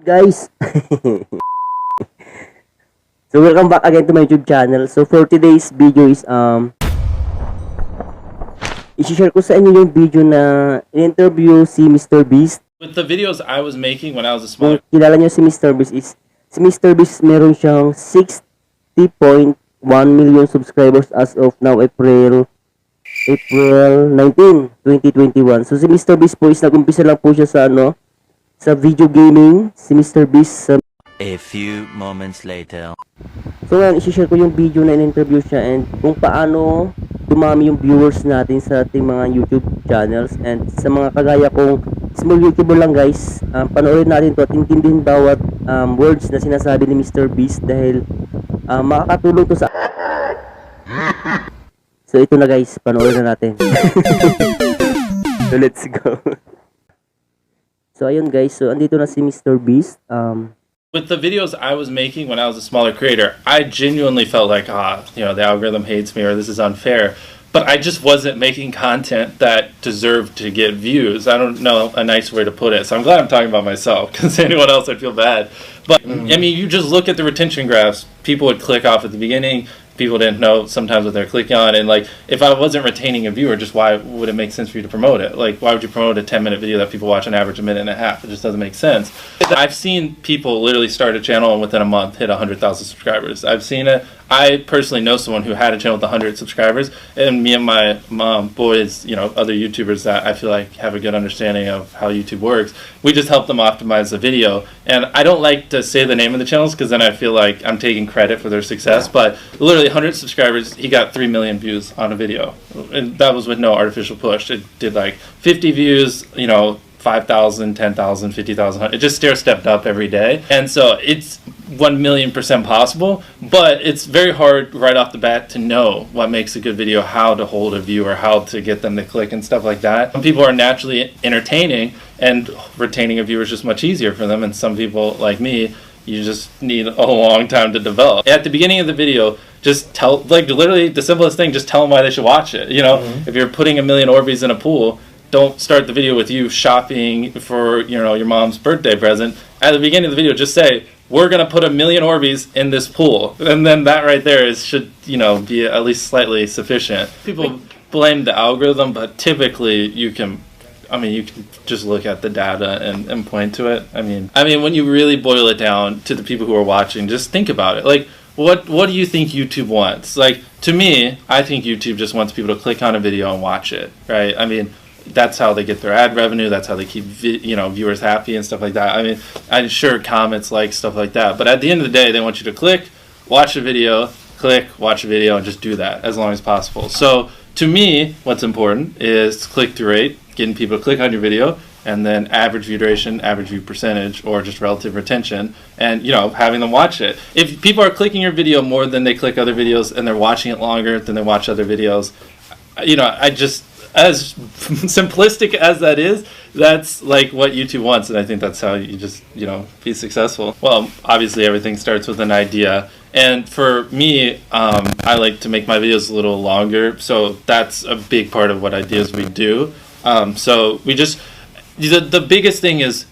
Guys, so welcome back again to my YouTube channel. So for today's video is i-share ko sa inyo yung video na in-interview si Mr. Beast. With the videos I was making when I was a smaller. Kung kilala niyo si Mr. Beast is si Mr. Beast meron siyang 60.1 million subscribers as of now April 19, 2021. So si Mr. Beast po is nag-umpisa lang po siya sa sa video gaming. Si Mr. Beast sa A few moments later. So ngayon, isi-share ko yung video na in-interview siya and kung paano dumami yung viewers natin sa ating mga YouTube channels. And sa mga kagaya kong small YouTuber lang guys, panoorin natin to at intindihin bawat words na sinasabi ni Mr. Beast dahil makakatulong to sa... So ito na guys, panoorin na natin. So let's go. So ayun guys, so andito na si Mr. Beast. With the videos I was making when I was a smaller creator, I genuinely felt like, the algorithm hates me or this is unfair. But I just wasn't making content that deserved to get views. I don't know a nice way to put it. So I'm glad I'm talking about myself, because anyone else I'd feel bad. But I mean, you just look at the retention graphs. People would click off at the beginning. People didn't know sometimes what they're clicking on. And like, if I wasn't retaining a viewer, just why would it make sense for you to promote it? Like, why would you promote a 10-minute video that people watch on average a minute and a half? It just doesn't make sense. I've seen people literally start a channel and within a month hit 100,000 subscribers. I've seen it. I personally know someone who had a channel with 100 subscribers, and me and my mom, boys, other YouTubers that I feel like have a good understanding of how YouTube works, we just help them optimize the video. And I don't like to say the name of the channels because then I feel like I'm taking credit for their success, but literally 100 subscribers, he got 3 million views on a video. And that was with no artificial push. It did like 50 views, 5,000, 10,000, 50,000. It just stair-stepped up every day. And so it's 1,000,000% possible, but it's very hard right off the bat to know what makes a good video, how to hold a viewer, how to get them to click and stuff like that. Some people are naturally entertaining and retaining a viewer is just much easier for them. And some people like me, you just need a long time to develop. At the beginning of the video, just tell, like literally the simplest thing, just tell them why they should watch it. If you're putting 1,000,000 Orbeez in a pool, don't start the video with you shopping for your mom's birthday present. At the beginning of the video, just say, we're going to put 1,000,000 Orbeez in this pool. And then that right there should be at least slightly sufficient. People blame the algorithm, but typically you can just look at the data and point to it. I mean, when you really boil it down to the people who are watching, just think about it. Like, what do you think YouTube wants? Like, to me, I think YouTube just wants people to click on a video and watch it, right? I mean, that's how they get their ad revenue. That's how they keep viewers happy and stuff like that. I mean, I'm sure comments like stuff like that. But at the end of the day, they want you to click, watch a video, click, watch a video, and just do that as long as possible. So to me, what's important is click-through rate, getting people to click on your video, and then average view duration, average view percentage, or just relative retention, and having them watch it. If people are clicking your video more than they click other videos, and they're watching it longer than they watch other videos, as simplistic as that is, that's like what YouTube wants, and I think that's how you just be successful. Well, obviously everything starts with an idea, and for me, I like to make my videos a little longer, so that's a big part of what ideas we do. So we just the biggest thing is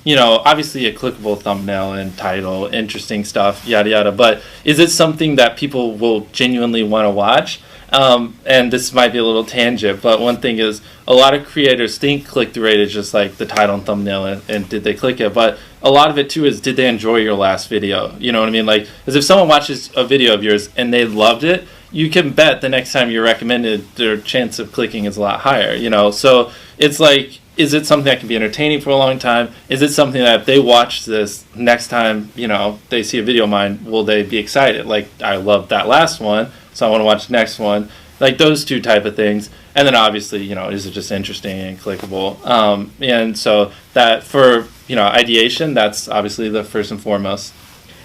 obviously a clickable thumbnail and title, interesting stuff, yada yada, but is it something that people will genuinely want to watch? And this might be a little tangent, but one thing is a lot of creators think click-through rate is just like the title and thumbnail and did they click it, but a lot of it too is did they enjoy your last video? You know what I mean? Like, because if someone watches a video of yours and they loved it, you can bet the next time you're recommended, their chance of clicking is a lot higher, So it's like, is it something that can be entertaining for a long time? Is it something that if they watch this next time, they see a video of mine, will they be excited? Like, I loved that last one, so I want to watch the next one. Like those two type of things. And then obviously, is it just interesting and clickable? And so that for, ideation, that's obviously the first and foremost.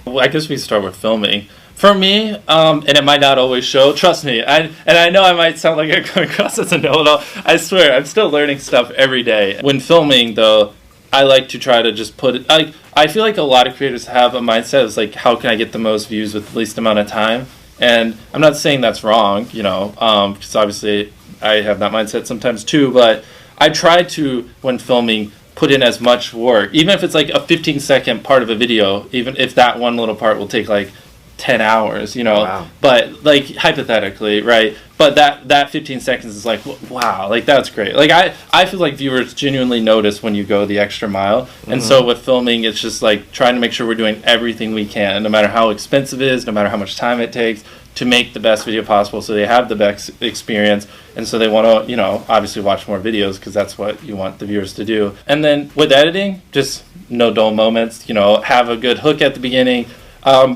Well, I guess we start with filming. For me, and it might not always show, trust me, and I know I might sound like I come across as a know-it-all. I swear, I'm still learning stuff every day. When filming, though, I like to try to just put it, I feel like a lot of creators have a mindset of like, how can I get the most views with the least amount of time? And I'm not saying that's wrong, because obviously I have that mindset sometimes too, but I try to, when filming, put in as much work, even if it's like a 15-second part of a video, even if that one little part will take like 10 hours, you know. Wow. But like hypothetically, right? But that 15 seconds is like, wow, like that's great. Like I feel like viewers genuinely notice when you go the extra mile. And so with filming, it's just like trying to make sure we're doing everything we can, no matter how expensive it is, no matter how much time it takes, to make the best video possible so they have the best experience. And so they want to, you know, obviously watch more videos because that's what you want the viewers to do. And then with editing, just no dull moments, you know, have a good hook at the beginning.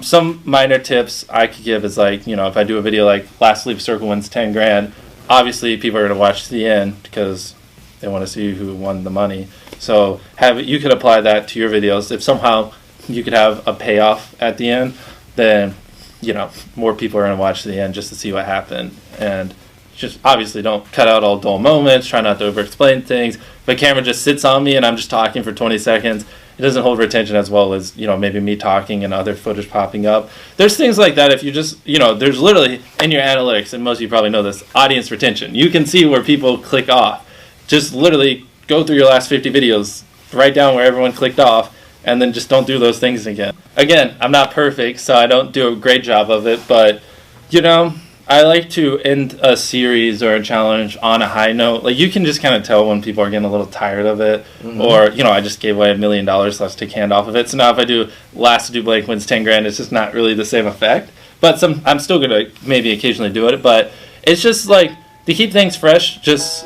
Some minor tips I could give is like, you know, if I do a video like Last Leaf Circle wins 10 grand, obviously people are going to watch to the end because they want to see who won the money. So you could apply that to your videos. If somehow you could have a payoff at the end, then, you know, more people are going to watch to the end just to see what happened. And just obviously don't cut out all dull moments, try not to over explain things. If a camera just sits on me and I'm just talking for 20 seconds, it doesn't hold retention as well as, you know, maybe me talking and other footage popping up. There's things like that. If you just, you know, there's literally in your analytics, and most of you probably know this, audience retention. You can see where people click off. Just literally go through your last 50 videos, write down where everyone clicked off, and then just don't do those things again. Again, I'm not perfect, so I don't do a great job of it, but, you know, I like to end a series or a challenge on a high note. Like, you can just kind of tell when people are getting a little tired of it. Or, you know, I just gave away $1 million, so let's take hand off of it. So now if I do Last Do Blank wins 10 grand, it's just not really the same effect. But I'm still going to maybe occasionally do it. But it's just like, to keep things fresh, just,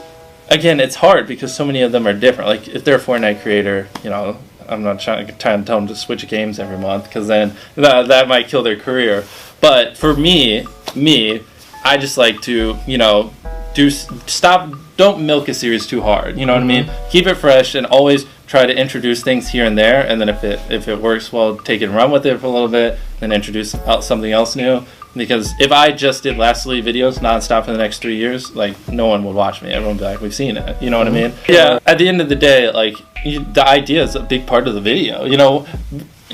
again, it's hard because so many of them are different. Like, if they're a Fortnite creator, you know, I'm not trying to tell them to switch games every month because then that might kill their career. But for me, I just like to, you know, don't milk a series too hard. You know what I mean? Keep it fresh and always try to introduce things here and there. And then if it works well, take it and run with it for a little bit, then introduce something else new. Because if I just did Last Leaf videos nonstop for the next 3 years, like, no one would watch me. Everyone would be like, we've seen it. You know what I mean? Yeah. At the end of the day, like, the idea is a big part of the video. You know,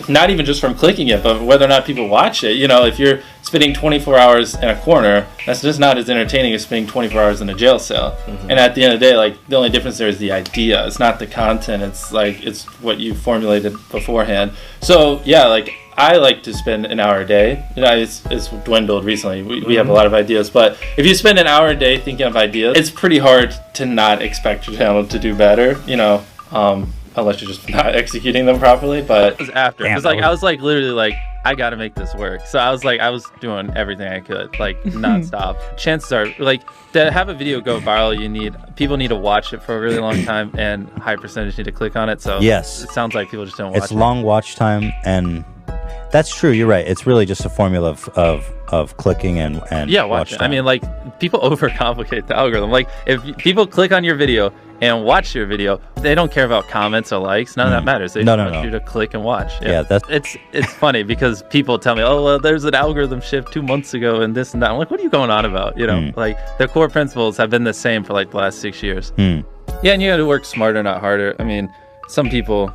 not even just from clicking it, but whether or not people watch it. You know, if you're spending 24 hours in a corner, that's just not as entertaining as spending 24 hours in a jail cell. And at the end of the day, like, the only difference there is the idea. It's not the content. It's like, it's what you formulated beforehand. So yeah, like, I like to spend an hour a day. You know, it's dwindled recently. We have a lot of ideas, but if you spend an hour a day thinking of ideas, it's pretty hard to not expect your channel to do better. You know, unless you're just not executing them properly. But it was after. It was like I was like literally like, I gotta make this work. So I was doing everything I could, like, nonstop. Chances are, like, to have a video go viral, people need to watch it for a really long time, and high percentage need to click on it. So yes, it sounds like people just don't watch it. It's long watch time, and that's true. You're right. It's really just a formula of clicking and yeah, watch it. I mean, like, people overcomplicate the algorithm. Like, if people click on your video and watch your video, they don't care about comments or likes. None of that matters. They just want you to click and watch. Yeah, it's funny because people tell me, oh, well, there's an algorithm shift 2 months ago and this and that. I'm like, what are you going on about? You know, like, the core principles have been the same for like the last 6 years. Yeah, and you got to work smarter, not harder. I mean, some people,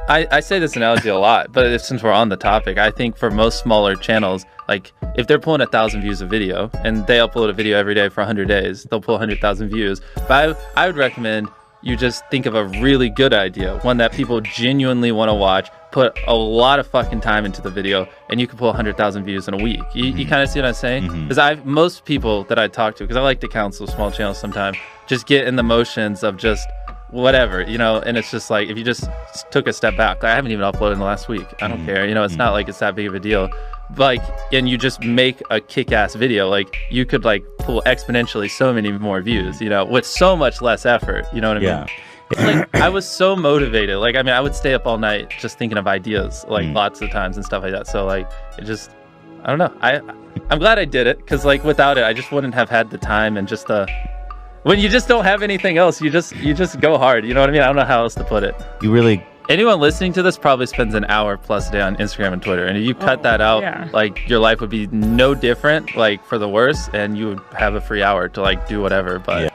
I say this analogy a lot, but since we're on the topic, I think for most smaller channels, like, if they're pulling 1,000 views a video and they upload a video every day for 100 days, they'll pull 100,000 views. But I would recommend you just think of a really good idea, one that people genuinely want to watch, put a lot of fucking time into the video, and you can pull 100,000 views in a week. You kind of see what I'm saying? Because most people that I talk to, because I like to counsel small channels sometimes, just get in the motions of just whatever, you know, and it's just like, if you just took a step back, I haven't even uploaded in the last week, I don't care, you know, it's not like it's that big of a deal, like, and you just make a kick-ass video, like, you could like pull exponentially so many more views, you know, with so much less effort, you know what I mean? Like, I was so motivated, like, I mean, I would stay up all night just thinking of ideas, like, lots of times and stuff like that. So like, it just, I don't know, I'm glad I did it, because like, without it, I just wouldn't have had the time and just when you just don't have anything else, you just go hard. You know what I mean? I don't know how else to put it. You really... Anyone listening to this probably spends an hour plus a day on Instagram and Twitter. And if you cut that out, like, your life would be no different, like, for the worse, and you would have a free hour to like do whatever. But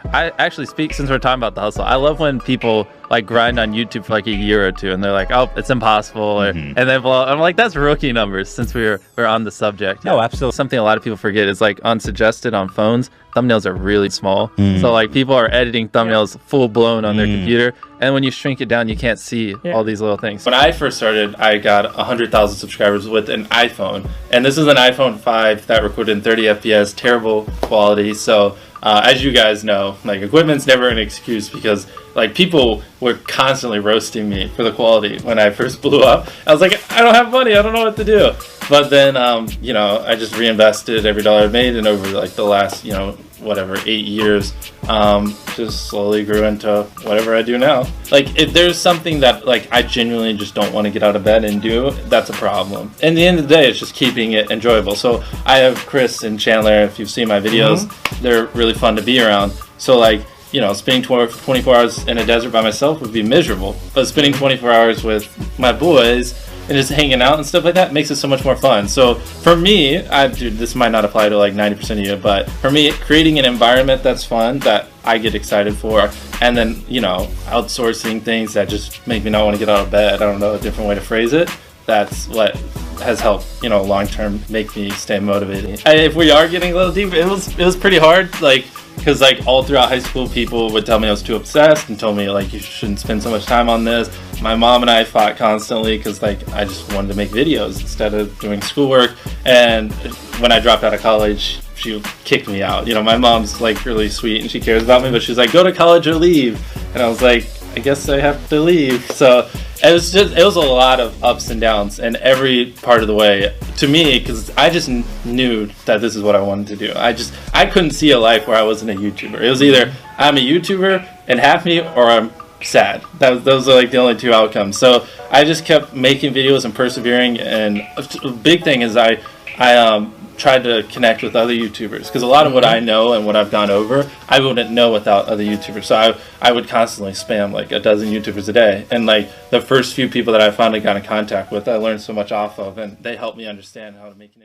I actually speak, since we're talking about the hustle, I love when people like grind on YouTube for like a year or two and they're like, oh, it's impossible, or, and then I'm like, that's rookie numbers, since we're on the subject. No, absolutely. Something a lot of people forget is like on Suggested on phones, thumbnails are really small. So like people are editing thumbnails full blown on their computer, and when you shrink it down, you can't see all these little things. When I first started, I got 100,000 subscribers with an iPhone, and this is an iPhone 5 that recorded in 30 FPS, terrible quality. So as you guys know, like, equipment's never an excuse, because like people were constantly roasting me for the quality when I first blew up. I was like, I don't have money, I don't know what to do. But then you know, I just reinvested every dollar I made, and over like the last, you know, whatever, 8 years, just slowly grew into whatever I do now. Like, if there's something that like I genuinely just don't want to get out of bed and do, that's a problem. In the end of the day, it's just keeping it enjoyable. So I have Chris and Chandler, if you've seen my videos, they're really fun to be around. So like, you know, spending 24 hours in a desert by myself would be miserable, but spending 24 hours with my boys and just hanging out and stuff like that makes it so much more fun. So for me, dude, this might not apply to like 90% of you, but for me, creating an environment that's fun, that I get excited for, and then, you know, outsourcing things that just make me not want to get out of bed, I don't know a different way to phrase it, that's what has helped, you know, long term make me stay motivated. If we are getting a little deep, it was pretty hard, like, because like all throughout high school, people would tell me I was too obsessed and told me like you shouldn't spend so much time on this. My mom and I fought constantly because like I just wanted to make videos instead of doing schoolwork. And when I dropped out of college, she kicked me out. You know, my mom's like really sweet and she cares about me, but she's like, go to college or leave. And I was like, I guess I have to leave. So it was a lot of ups and downs, and every part of the way, to me, because I just knew that this is what I wanted to do. I couldn't see a life where I wasn't a YouTuber. It was either I'm a YouTuber and happy, or I'm sad. Those are like the only two outcomes. So I just kept making videos and persevering, and a big thing is I tried to connect with other YouTubers, because a lot of what I know and what I've gone over, I wouldn't know without other YouTubers. So I would constantly spam like a dozen YouTubers a day, and like the first few people that I finally got in contact with, I learned so much off of, and they helped me understand how to make an